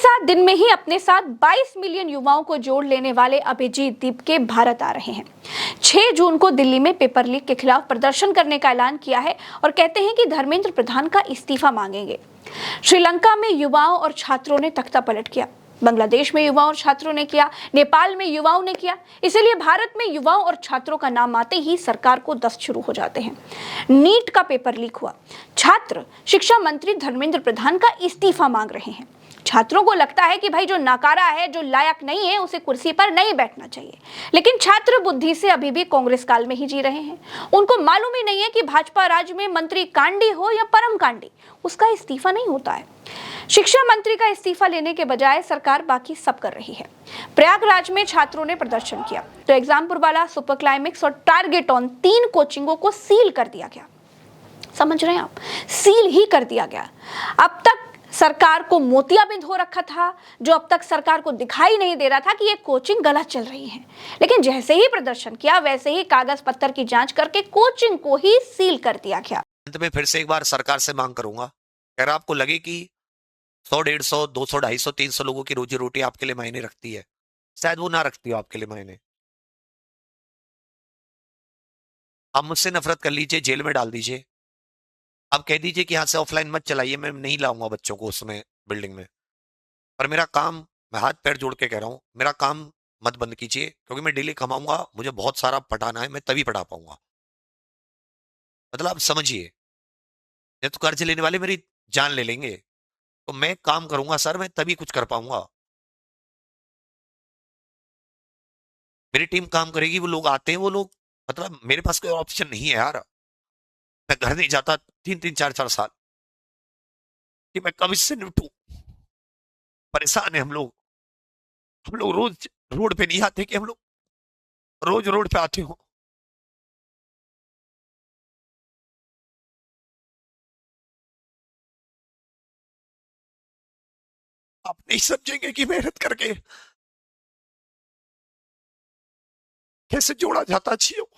6-7 दिन में ही अपने साथ 22 मिलियन युवाओं को जोड़ लेने वाले अभिजीत दीपके भारत आ रहे हैं। 6 जून को दिल्ली में पेपर लीक के खिलाफ प्रदर्शन करने का ऐलान किया है और कहते हैं कि धर्मेंद्र प्रधान का इस्तीफा मांगेंगे। श्रीलंका में युवाओं और छात्रों ने तख्ता पलट किया, बांग्लादेश में युवाओं और छात्रों ने किया, नेपाल में युवाओं ने किया। इसीलिए भारत में युवाओं और छात्रों का नाम आते ही सरकार को दस्त शुरू हो जाते हैं। नीट का पेपर लीक हुआ, छात्र शिक्षा मंत्री धर्मेंद्र प्रधान का इस्तीफा मांग रहे हैं। छात्रों को लगता है कि भाई जो नकारा है, जो लायक नहीं है, उसे कुर्सी पर नहीं बैठना चाहिए। लेकिन छात्र बुद्धि से अभी भी कांग्रेस काल में ही जी रहे हैं। उनको मालूम ही नहीं है कि भाजपा राज में मंत्री कांडी हो या परम कांडी, उसका इस्तीफा नहीं होता है। शिक्षा मंत्री का इस्तीफा लेने के बजाय सरकार बाकी सब कर रही है। प्रयागराज में छात्रों ने प्रदर्शन किया तो एग्जामपुर वाला, सुपर क्लाइमेक्स और टारगेट ऑन 3 कोचिंगों को सील कर दिया गया। समझ रहे हैं आप, सील ही कर दिया गया। अब तक सरकार को मोतियाबिंद हो रखा था, जो अब तक सरकार को दिखाई नहीं दे रहा था कि ये कोचिंग गलत चल रही है। लेकिन जैसे ही प्रदर्शन किया, वैसे ही कागज पत्तर की जांच करके कोचिंग को ही सील कर दिया गया। अंत में फिर से एक बार सरकार से मांग करूंगा, अगर आपको लगे कि 100, 150, 200, 250, 300 लोगों की रोजी रोटी आपके लिए मायने रखती है, शायद वो ना रखती हो आपके लिए मायने। आप मुझसे नफरत कर लीजिए, जेल में डाल दीजिए, आप कह दीजिए कि यहाँ से ऑफलाइन मत चलाइए, मैं नहीं लाऊंगा बच्चों को उसमें बिल्डिंग में। पर मेरा काम, मैं हाथ पैर जोड़ के कह रहा हूँ, मेरा काम मत बंद कीजिए, क्योंकि मैं डेली कमाऊंगा, मुझे बहुत सारा पढ़ाना है, मैं तभी पढ़ा पाऊंगा। मतलब आप समझिए, नहीं तो कर्ज लेने वाले मेरी जान ले लेंगे, तो मैं काम करूंगा सर, मैं तभी कुछ कर पाऊंगा। मेरी टीम काम करेगी, वो लोग आते हैं, वो लोग, मतलब मेरे पास कोई ऑप्शन नहीं है यार। मैं घर नहीं जाता 3-3, 4-4 साल कि मैं कब इससे निपटूं। परेशान है हम लोग रोज रोड पे नहीं आते कि हम लोग रोज रोड पे आते हो। आप नहीं समझेंगे कि मेहनत करके कैसे जोड़ा जाता छियो।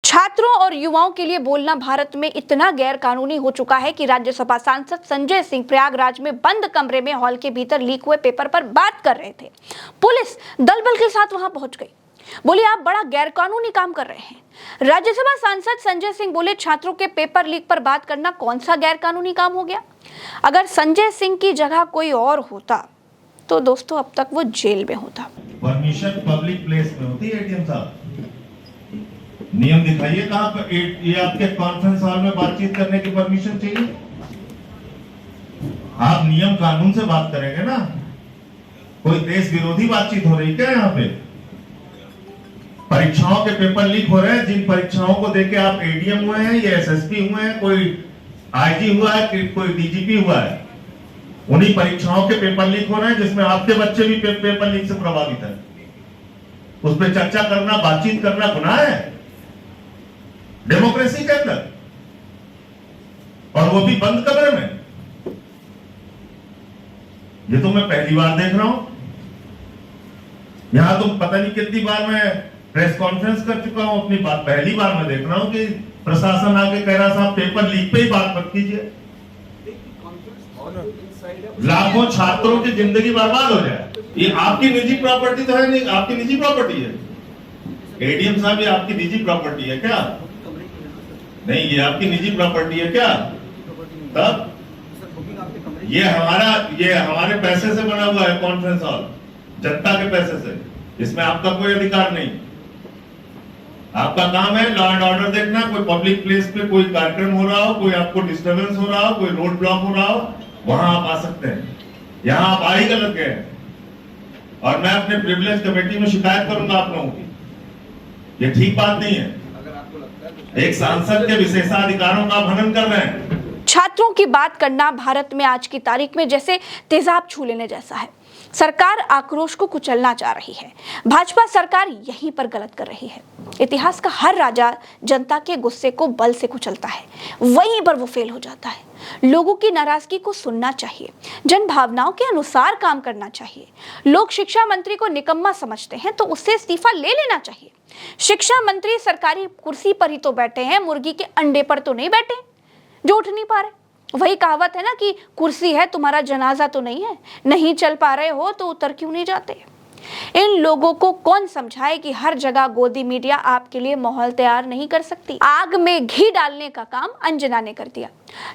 छात्रों और युवाओं के लिए बोलना भारत में इतना गैर कानूनी हो चुका है कि राज्यसभा सांसद संजय सिंह प्रयागराज में बंद कमरे में हॉल के भीतर लीक हुए पेपर पर बात कर रहे थे। पुलिस दल बल के साथ वहां पहुंच गई, बोले आप बड़ा गैर कानूनी काम कर रहे हैं। राज्यसभा सांसद संजय सिंह बोले छात्रों के पेपर लीक पर बात करना कौन सा गैर कानूनी काम हो गया। अगर संजय सिंह की जगह कोई और होता तो दोस्तों अब तक वो जेल में होता। परमिशन पब्लिक प्लेस में होती है। एटीएम साहब नियम दिखाइए कहां पर ये आपके कॉन्फ्रेंस हॉल में बातचीत करने की परमिशन चाहिए। आप नियम कानून से बात करेंगे ना। कोई देश विरोधी बातचीत हो रही क्या यहाँ पे? परीक्षाओं के पेपर लीक हो रहे हैं, जिन परीक्षाओं को देके आप एडीएम हुए हैं या एसएसपी हुए हैं, कोई आईजी हुआ है, कोई डीजीपी हुआ है, उन्हीं परीक्षाओं के पेपर लीक हो रहे हैं जिसमें आपके बच्चे भी पेपर लीक से प्रभावित है। उस पर चर्चा करना, बातचीत करना गुनाह है डेमोक्रेसी के अंदर, और वो भी बंद कमरे में। ये तो मैं पहली बार देख रहा हूं। यहां तो पता नहीं कितनी बार मैं प्रेस कॉन्फ्रेंस कर चुका हूं, अपनी बात पहली बार मैं देख रहा हूं कि प्रशासन आके कह रहा साहब पेपर लीक पे ही बात मत कीजिए। लाखों छात्रों की जिंदगी बर्बाद हो जाए। ये आपकी निजी प्रॉपर्टी तो है नहीं, आपकी निजी प्रॉपर्टी है। एडीएम साहब ये आपकी निजी प्रॉपर्टी है क्या? नहीं, ये आपकी निजी प्रॉपर्टी है क्या? तब ये हमारे पैसे से बना हुआ है कॉन्फ्रेंस हॉल, जनता के पैसे से। इसमें आपका कोई अधिकार नहीं। आपका काम है लॉ एंड ऑर्डर देखना। कोई पब्लिक प्लेस पे कोई कार्यक्रम हो रहा हो, कोई आपको डिस्टर्बेंस हो रहा हो, कोई रोड ब्लॉक हो रहा हो, वहां आप आ सकते हैं। यहां आप आ ही गलत गए, और मैं अपने प्रिविलेज कमेटी में शिकायत करूंगा आप लोगों की। ये ठीक बात नहीं है। एक सांसद के विशेषाधिकारों का हनन कर रहे हैं। छात्रों की बात करना भारत में आज की तारीख में जैसे तेजाब छू लेने जैसा है। सरकार आक्रोश को कुचलना चाह रही है। भाजपा सरकार यहीं पर गलत कर रही है। इतिहास का हर राजा जनता के गुस्से को बल से कुचलता है, वहीं पर वो फेल हो जाता है। लोगों की नाराजगी को सुनना चाहिए, जन भावनाओं के अनुसार काम करना चाहिए। लोग शिक्षा मंत्री को निकम्मा समझते हैं तो उससे इस्तीफा ले लेना चाहिए। शिक्षा मंत्री सरकारी कुर्सी पर ही तो बैठे हैं, मुर्गी के अंडे पर तो नहीं बैठे जो उठ नहीं पा रहे। वही कहावत है ना कि कुर्सी है तुम्हारा जनाजा तो नहीं है, नहीं चल पा रहे हो तो उतर क्यों नहीं जाते। इन लोगों को कौन समझाए कि हर जगह गोदी मीडिया आपके लिए माहौल तैयार नहीं कर सकती। आग में घी डालने का काम अंजना ने कर दिया,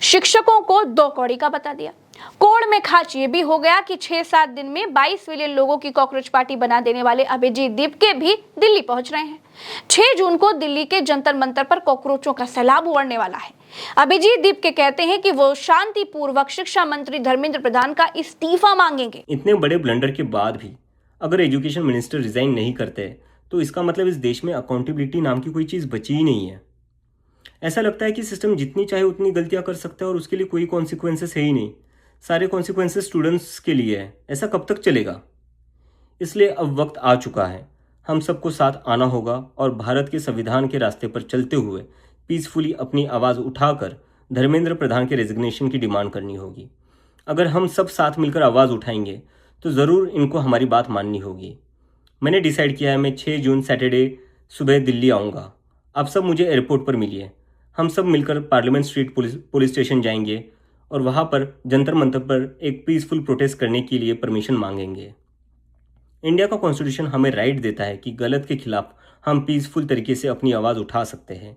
शिक्षकों को 2 कौड़ी का बता दिया। कोड़ में खाच ये भी हो गया कि 6-7 दिन में 22 मिलियन लोगों की कॉकरोच पार्टी बना देने वाले अभिजीत दीपके भी दिल्ली पहुंच रहे हैं। 6 जून को दिल्ली के जंतर मंतर पर कॉकरोचों का सैलाब उमड़ने वाला है। अभिजीत दीपके कहते हैं कि वो शांतिपूर्वक शिक्षा मंत्री धर्मेंद्र प्रधान का इस्तीफा मांगेंगे। इतने बड़े ब्लंडर के बाद भी अगर एजुकेशन मिनिस्टर रिजाइन नहीं करते तो इसका मतलब इस देश में अकाउंटेबिलिटी नाम की कोई चीज़ बची ही नहीं है। ऐसा लगता है कि सिस्टम जितनी चाहे उतनी गलतियां कर सकता है और उसके लिए कोई कॉन्सिक्वेंसेस है ही नहीं। सारे कॉन्सिक्वेंसेस स्टूडेंट्स के लिए है। ऐसा कब तक चलेगा? इसलिए अब वक्त आ चुका है, हम सबको साथ आना होगा और भारत के संविधान के रास्ते पर चलते हुए पीसफुली अपनी आवाज़ उठाकर धर्मेंद्र प्रधान के रेजिग्नेशन की डिमांड करनी होगी। अगर हम सब साथ मिलकर आवाज़ उठाएंगे तो ज़रूर इनको हमारी बात माननी होगी। मैंने डिसाइड किया है मैं 6 जून सैटरडे सुबह दिल्ली आऊँगा। आप सब मुझे एयरपोर्ट पर मिलिए। हम सब मिलकर पार्लियामेंट स्ट्रीट पुलिस स्टेशन जाएंगे और वहाँ पर जंतर मंतर पर एक पीसफुल प्रोटेस्ट करने के लिए परमिशन मांगेंगे। इंडिया का कॉन्स्टिट्यूशन हमें राइट देता है कि गलत के खिलाफ हम पीसफुल तरीके से अपनी आवाज़ उठा सकते हैं।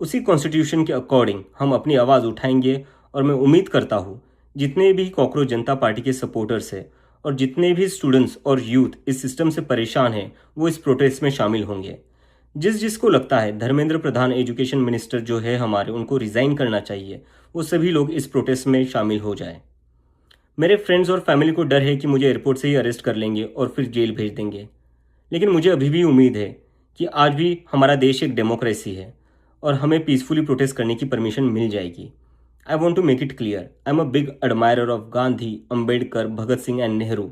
उसी कॉन्स्टिट्यूशन के अकॉर्डिंग हम अपनी आवाज़ उठाएंगे और मैं उम्मीद करता हूँ जितने भी कॉकरोच जनता पार्टी के सपोर्टर्स हैं और जितने भी स्टूडेंट्स और यूथ इस सिस्टम से परेशान हैं वो इस प्रोटेस्ट में शामिल होंगे। जिसको लगता है धर्मेंद्र प्रधान एजुकेशन मिनिस्टर जो है हमारे, उनको रिज़ाइन करना चाहिए, वो सभी लोग इस प्रोटेस्ट में शामिल हो जाए। मेरे फ्रेंड्स और फैमिली को डर है कि मुझे एयरपोर्ट से ही अरेस्ट कर लेंगे और फिर जेल भेज देंगे, लेकिन मुझे अभी भी उम्मीद है कि आज भी हमारा देश एक डेमोक्रेसी है और हमें पीसफुली प्रोटेस्ट करने की परमिशन मिल जाएगी। I want to make it clear, I'm a big admirer of Gandhi, Ambedkar, Bhagat Singh and Nehru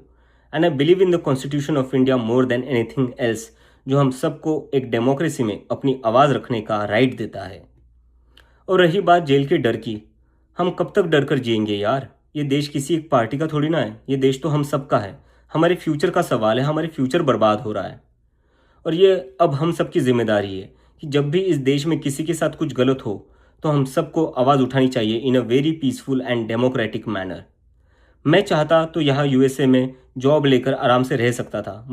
and I believe in the Constitution of India more than anything else, जो हम सबको एक democracy में अपनी आवाज़ रखने का राइट देता है। और रही बात जेल के डर की, हम कब तक डर कर जिएंगे यार? ये देश किसी एक पार्टी का थोड़ी ना है, ये देश तो हम सबका है। हमारे फ्यूचर का सवाल है, हमारे फ्यूचर बर्बाद हो रहा है और ये अब हम सबकी जिम्मेदारी है कि जब भी इस देश में किसी के साथ कुछ गलत हो तो हम सबको आवाज़ उठानी चाहिए in a very peaceful and democratic manner. मैं चाहता तो यहाँ यूएसए में जॉब लेकर आराम से रह सकता था।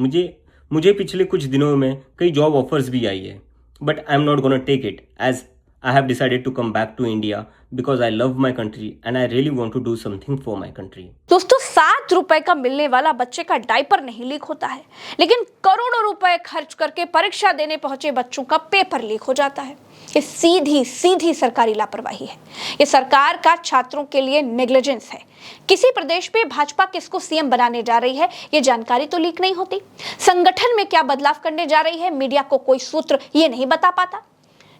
मुझे पिछले कुछ दिनों में कई जॉब ऑफर्स भी आई है, but I am not gonna take it as I have decided to come back to India because I love my country and I really want to do something for my country. दोस्तों, 7 रुपए का मिलने वाला बच्चे का diaper नहीं leak होता है, लेकिन करोड़ों रुपए खर्च करके परीक्षा देने पहुंचे बच्चों का पेपर लीक हो जाता है। ये सीधी सरकारी लापरवाही है। ये सरकार का छात्रों के लिए नेग्लिजेंस है। किसी प्रदेश पे भाजपा किसको सीएम बनाने जा रही है ये जानकारी तो लीक नहीं होती। संगठन में क्या बदलाव करने जा रही है मीडिया को कोई सूत्र ये नहीं बता पाता।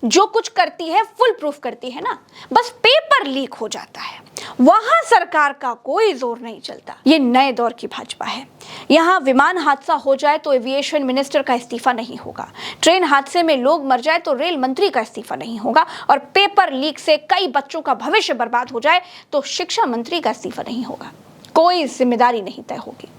जो कुछ करती है फुल प्रूफ करती है ना, बस पेपर लीक हो जाता है, वहां सरकार का कोई जोर नहीं चलता। ये नए दौर की भाजपा है। यहाँ विमान हादसा हो जाए तो एविएशन मिनिस्टर का इस्तीफा नहीं होगा, ट्रेन हादसे में लोग मर जाए तो रेल मंत्री का इस्तीफा नहीं होगा और पेपर लीक से कई बच्चों का भविष्य बर्बाद हो जाए तो शिक्षा मंत्री का इस्तीफा नहीं होगा। कोई जिम्मेदारी नहीं तय होगी।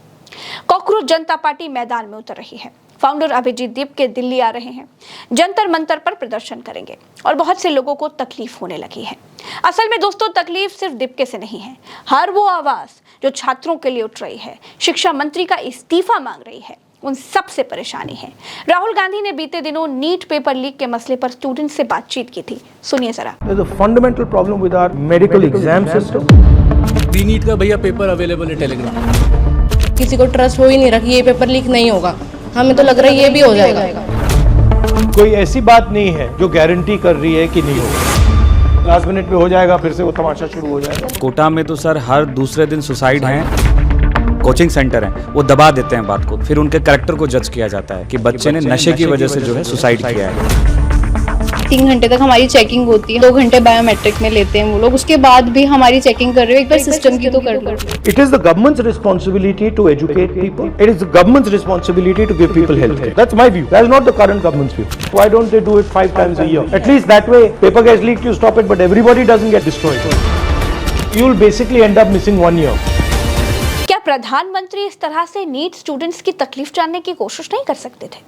कॉकरोच जनता पार्टी मैदान में उतर रही है। फाउंडर अभिजीत दीपके दिल्ली आ रहे हैं, जंतर मंतर पर प्रदर्शन करेंगे और बहुत से लोगों को तकलीफ होने लगी है। असल में दोस्तों, तकलीफ सिर्फ दीपके से नहीं है। हर वो आवाज जो छात्रों के लिए उठ रही है, शिक्षा मंत्री का इस्तीफा मांग रही है, उन सबसे परेशानी है। राहुल गांधी ने बीते दिनों नीट पेपर लीक के मसले पर स्टूडेंट से बातचीत की थी, सुनिए जरा। Fundamental problem with our medical exam system. The NEET का भैया पेपर अवेलेबल है टेलीग्राम। किसी को ट्रस्ट हो ही नहीं रहा कि ये पेपर लीक नहीं होगा। हमें तो लग रहा है ये भी हो जाएगा। कोई ऐसी बात नहीं है जो गारंटी कर रही है कि नहीं होगा। लास्ट मिनट पे हो जाएगा, फिर से वो तमाशा शुरू हो जाएगा। कोटा में तो सर हर दूसरे दिन सुसाइड हैं। कोचिंग सेंटर हैं, वो दबा देते हैं बात को, फिर उनके कैरेक्टर को जज किया जाता है कि बच्चे ने नशे की वजह से जो है सुसाइड किया है। 3 घंटे तक हमारी चेकिंग होती है, 2 घंटे बायोमेट्रिक में लेते हैं वो लोग, उसके बाद भी हमारी चेकिंग कर रहे हो। एक बार सिस्टम की तो कर लो। It is the government's responsibility to educate people. It is the government's responsibility to give people health care. That's my view. That's not the current government's view. Why don't they do it 5 times a year? At least that way, paper gets leaked, you stop it, but everybody doesn't get destroyed. you will basically end up missing 1 year. क्या प्रधानमंत्री इस तरह से NEET students की तकलीफ जानने की कोशिश नहीं कर सकते थे?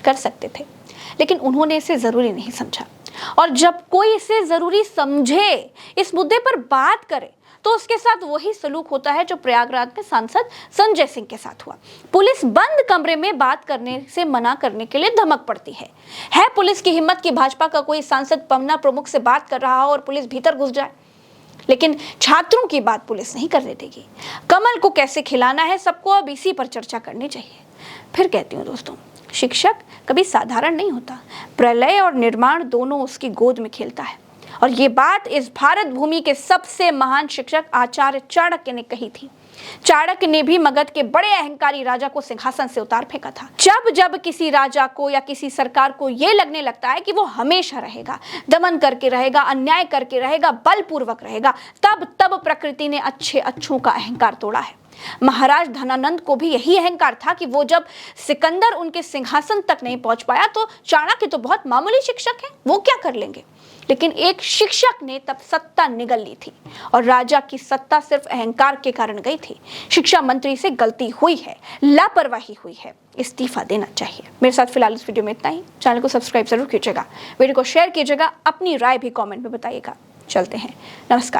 कर सकते थे, लेकिन उन्होंने इसे जरूरी नहीं समझा। और जब कोई इसे जरूरी समझे, इस मुद्दे पर बात करे, तो उसके साथ वही सलूक होता है जो प्रयागराज में सांसद संजय सिंह के साथ हुआ। पुलिस बंद कमरे में बात करने से मना करने के लिए धमक पड़ती है पुलिस की हिम्मत कि भाजपा का कोई सांसद पन्ना प्रमुख से बात कर रहा हो और पुलिस भीतर घुस जाए। लेकिन छात्रों की बात पुलिस नहीं करने देगी। कमल को कैसे खिलाना है, सबको अब इसी पर चर्चा करनी चाहिए। फिर कहती हूँ दोस्तों, शिक्षक कभी साधारण नहीं होता। प्रलय और निर्माण दोनों उसकी गोद में खेलता है। और ये बात इस भारत भूमि के सबसे महान शिक्षक आचार्य चाणक्य ने कही थी। चाणक्य ने भी मगध के बड़े अहंकारी राजा को सिंहासन से उतार फेंका था। जब जब किसी राजा को या किसी सरकार को यह लगने लगता है कि वो हमेशा रहेगा, दमन करके रहेगा, अन्याय करके रहेगा, बलपूर्वक रहेगा, तब तब प्रकृति ने अच्छों का अहंकार तोड़ा है। महाराज धनानंद को भी यही अहंकार था कि वो जब सिकंदर उनके सिंहासन तक नहीं पहुंच पाया तो चाणक्य तो बहुत मामूली शिक्षक हैं, वो क्या कर लेंगे। लेकिन एक शिक्षक ने तब सत्ता निगल ली थी और राजा की सत्ता सिर्फ अहंकार के कारण गई थी। शिक्षा मंत्री से गलती हुई है, लापरवाही हुई है, इस्तीफा देना चाहिए। मेरे साथ फिलहाल इस वीडियो में इतना ही। चैनल को सब्सक्राइब जरूर कीजिएगा, वीडियो को शेयर कीजिएगा, अपनी राय भी कमेंट में बताइएगा। चलते हैं, नमस्कार।